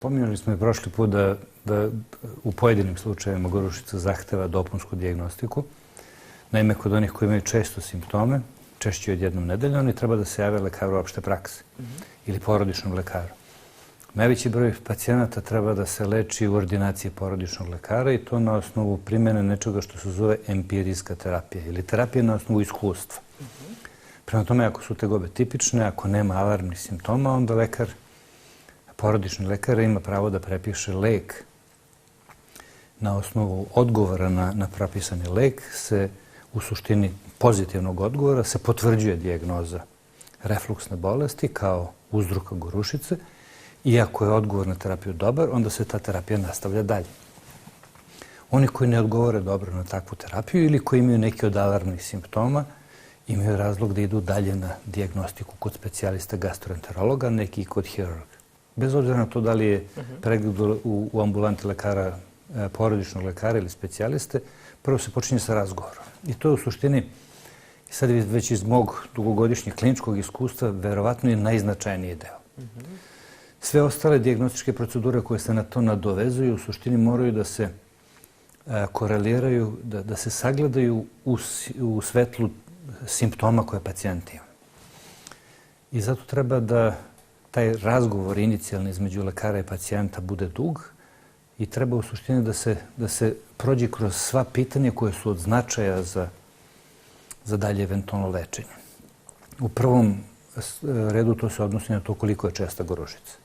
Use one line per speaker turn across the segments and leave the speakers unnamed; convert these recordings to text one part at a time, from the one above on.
Pominjali smo i prošli put da u pojedinim slučajevima gorušica zahteva dopunsku dijagnostiku. Naime, kod onih koji imaju često simptome, češće od jednom nedeljno, oni treba da se jave lekaru opšte prakse ili porodičnom lekaru. Najveći broj pacijenata treba da se leči u ordinaciji porodičnog lekara i to na osnovu primjene nečega što se zove empirijska terapija ili terapija na osnovu iskustva. Prema tome, ako su tegobe tipične, ako nema alarmnih simptoma, onda porodični lekar ima pravo da prepiše lek. Na osnovu odgovora na propisani lek se u suštini pozitivnog odgovora se potvrđuje dijagnoza refluksne bolesti kao uzroka gorušice i ako je odgovor na terapiju dobar, onda se ta terapija nastavlja dalje. Oni koji ne odgovore dobro na takvu terapiju ili koji imaju neki od alarmnih simptoma, imaju razlog da idu dalje na dijagnostiku kod specijalista gastroenterologa, neki kod hirurga. Bez obzira na to da li je pregled u ambulanti lekara, porodičnog lekara ili specijaliste, prvo se počinje sa razgovorom. I to je u suštini, sad već iz mog dugogodišnjeg kliničkog iskustva, verovatno je najznačajniji deo. Sve ostale dijagnostičke procedure koje se na to nadovezuju, u suštini moraju da se koreliraju, da se sagledaju u svetlu simptoma koje pacijent ima. I zato treba da taj razgovor inicijalni između lekara i pacijenta bude dug i treba u suštini da se prođe kroz sva pitanja koje su od značaja za dalje eventualno lečenje. U prvom redu to se odnosi na to koliko je česta gorušica.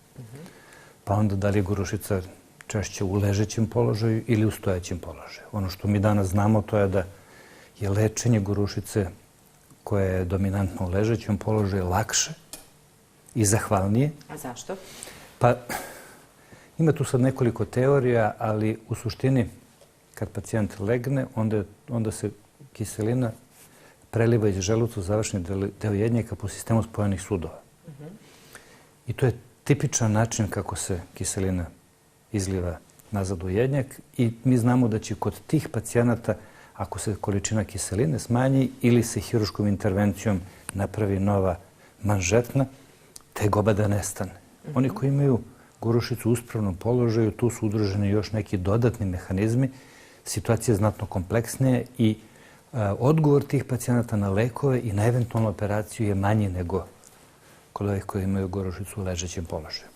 Pa onda da li je gorušica češće u ležećem položaju ili u stojećem položaju. Ono što mi danas znamo to je da je lečenje gorušice koja je dominantno u ležećem položaju lakše i zahvalnije.
A zašto?
Pa ima tu sad nekoliko teorija, ali u suštini kad pacijent legne, onda se kiselina preliva iz želuca u završni deo jednjaka po sistemu spojenih sudova. I to je tipičan način kako se kiselina izliva nazad u jednjak i mi znamo da će kod tih pacijenata, ako se količina kiseline smanji ili se hiruškom intervencijom napravi nova manžetna, tegoba da nestane. Oni koji imaju gorušicu u uspravnom položaju, tu su udruženi još neki dodatni mehanizmi, situacija je znatno kompleksnija i odgovor tih pacijenata na lekove i na eventualnu operaciju je manji nego kod ovih koji imaju gorušicu u ležećem položaju.